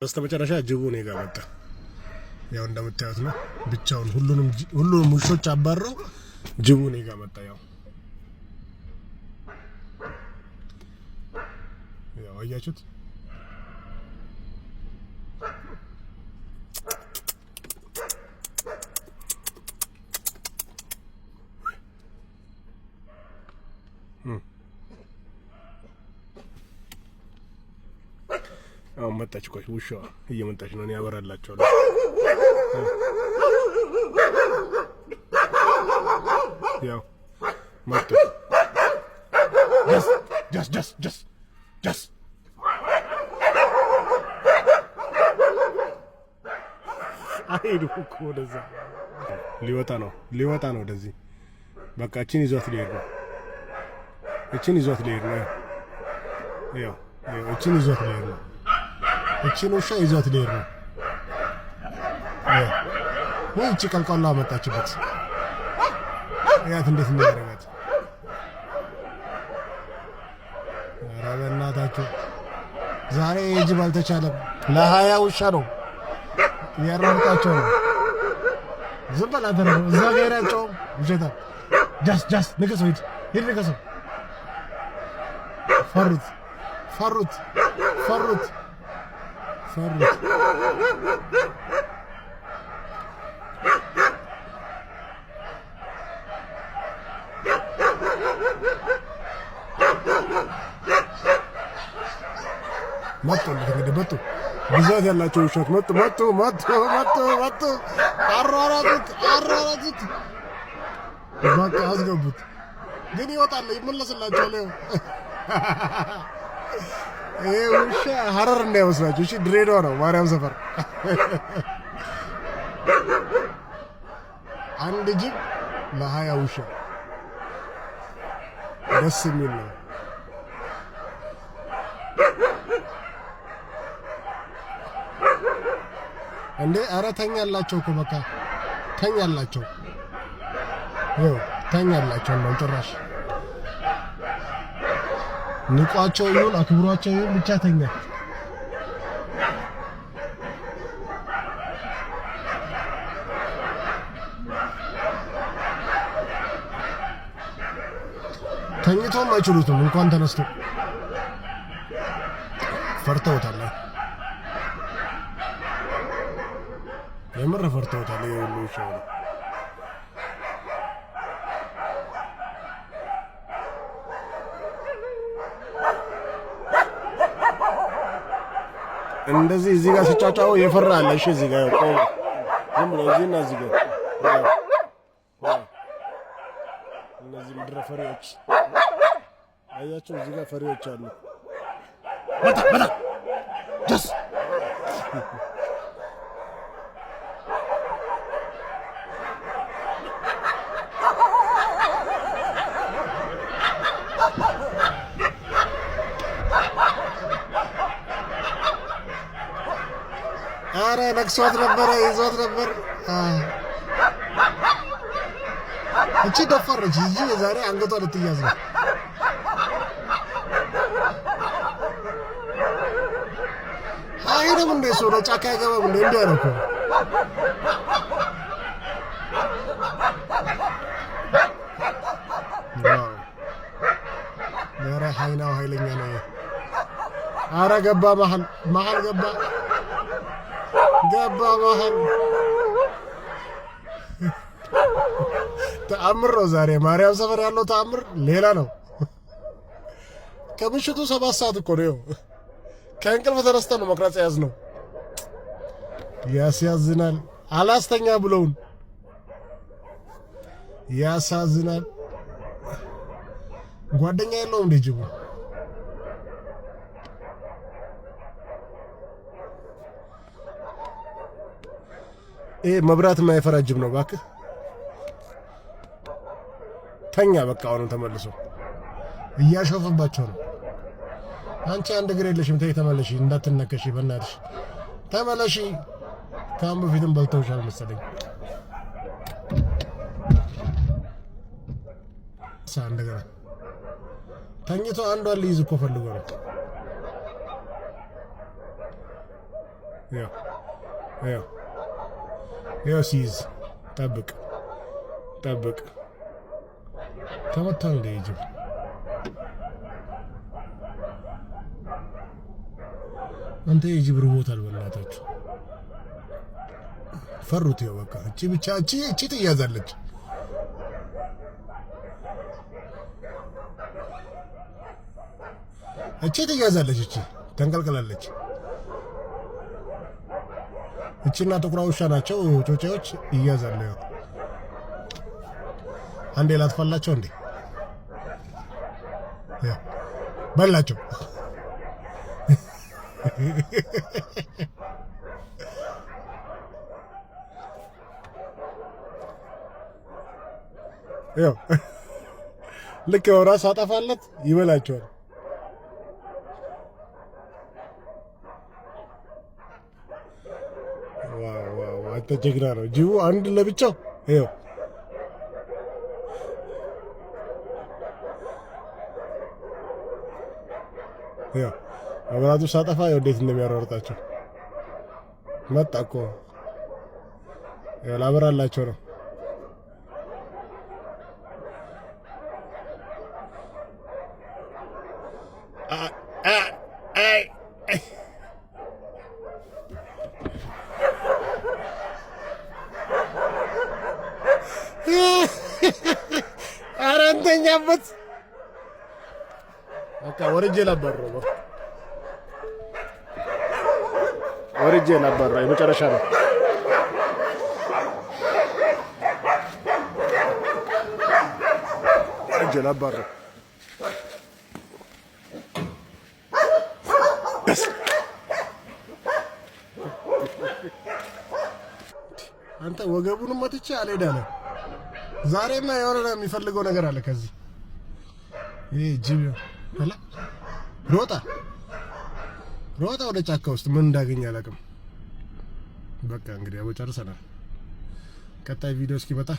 በስተመጨረሻ ጅቡ ነው ጋር መጣ። ያው እንደምታዩት ነው ብቻውን ሁሉንም ውሾች አባረው ጅቡ ነው ጋር መጣ። ያው አያችሁት አሁን መጣች። ቆይ ውሻዋ እየመጣች ነው። እኔ ያበራላችኋለሁ። ያው መጣ። ጀስ አይዱ እኮ ወደዛ ሊወጣ ነው ወደዚህ። በቃ እቺን ይዟት ሊሄድ ነው። ያው እቺን ይዟት ሊሄድ ነው። እቺን ውሻ ይዟት ሊሄድ ነው። እቺ ቀልቀላ መጣችበት። ያት እንዴት እንደያደረጋት ኧረ በእናታችሁ ዛሬ ጅብ አልተቻለም። ለ20 ውሻ ነው ያራርቃቸው ነው። ዝም በል አንተ ነው እዛ ጋር ያጫው ውሸታ ጃስ ንገሰው ሂድ ንገሰው። ፈሩት መጡ ብዛት ያላቸው ውሾች መጡ። አራራቱት በቃ አስገቡት። ግን ይወጣል ይመለስላቸዋል። ይሄ ውሻ ሀረር እንዳይመስላችሁ እሺ፣ ድሬዳዋ ነው ማርያም ሰፈር። አንድ ጅብ ለ20 ውሻ ደስ የሚል ነው። እንዴ ኧረ ተኛላቸው እኮ በቃ ተኛላቸው ነው ጭራሽ። ንቋቸው ይሁን አክብሯቸው ይሁን ብቻ ተኛ። ተኝቶም አይችሉትም እንኳን ተነስቶ ፈርተውታል። የምር ፈርተውታል። የሁሉ ሻው ነው። እንደዚህ እዚህ ጋር ሲጫጫው የፈራ አለ። እሺ እዚህ ጋር ቆም ዝም ብሎ እዚህና እዚህ ጋር እነዚህ ምድረ ፈሪዎች አያቸው። እዚህ ጋር ፈሪዎች አሉ። መጣ ጀስ አረ ነክሷት ነበር፣ ይዟት ነበር። እቺ ደፈረች እንጂ ዛሬ አንገቷ ልትያዝ ነው። አይደለም እንደ ሰው ጫካ አይገባም እንደ እንዲያ ነው እኮ። ኧረ ሀይናው ኃይለኛ ነው። አረ ገባ መሀል ገባ መሀል። ተአምር ነው ዛሬ ማርያም ሰፈር ያለው ተአምር ሌላ ነው። ከምሽቱ 7 ሰዓት እኮ ነው። ከእንቅልፍ ተነስተን ነው መቅረጽ ያዝነው። ያስያዝናል። አላስተኛ ብለውን ያሳዝናል። ጓደኛ የለውም እንደ ጅቡ። መብራት የማይፈራ ጅብ ነው እባክህ። ተኛ በቃ አሁን ተመልሶ እያሾፈባቸው ነው። አንቺ አንድ እግር የለሽም ተይ ተመለሺ፣ እንዳትነከሺ በእናትሽ ተመለሺ። ካም በፊትም በልተውሻል መሰለኝ። እንደገና ተኝቶ አንዷን ሊይዝ እኮ ፈልጎ ነው። ያው ሲይዝ ጠብቅ ተመታ እንደ ጅብ አንተ የጅብ ርቦታል በእናታችሁ ፈሩት ያው በቃ እቺ ብቻ እቺ ትያዛለች እቺ ተንቀልቀላለች እቺና ጥቁር ውሻ ናቸው ጮጬዎች ይያዛሉ ያው አንዴ ላጥፋላቸው እንዴ ያው በላቸው ያው ልክ ራስ አጠፋለት ይበላቸዋል ዋው አንተ ጀግና ነው ጅቡ አንድ ለብቻው ያው መብራቱ ሳጠፋ እንዴት እንደሚያሯርጣቸው መጣ እኮ ያው ላበራላቸው ነው ኧረ እንተኛበት በቃ ወርጄ ነበር የመጨረሻ ነው ወርጄ ነበር አንተ ወገቡን መትቼ አልሄዳለሁ ዛሬማ የሆነ የሚፈልገው ነገር አለ ከዚህ ይሄ ጅብ አላ ሮጣ ወደ ጫካ ውስጥ ምን እንዳገኘ አላውቅም በቃ እንግዲህ አበጨርሰናል ቀጣይ ቪዲዮ እስኪመጣ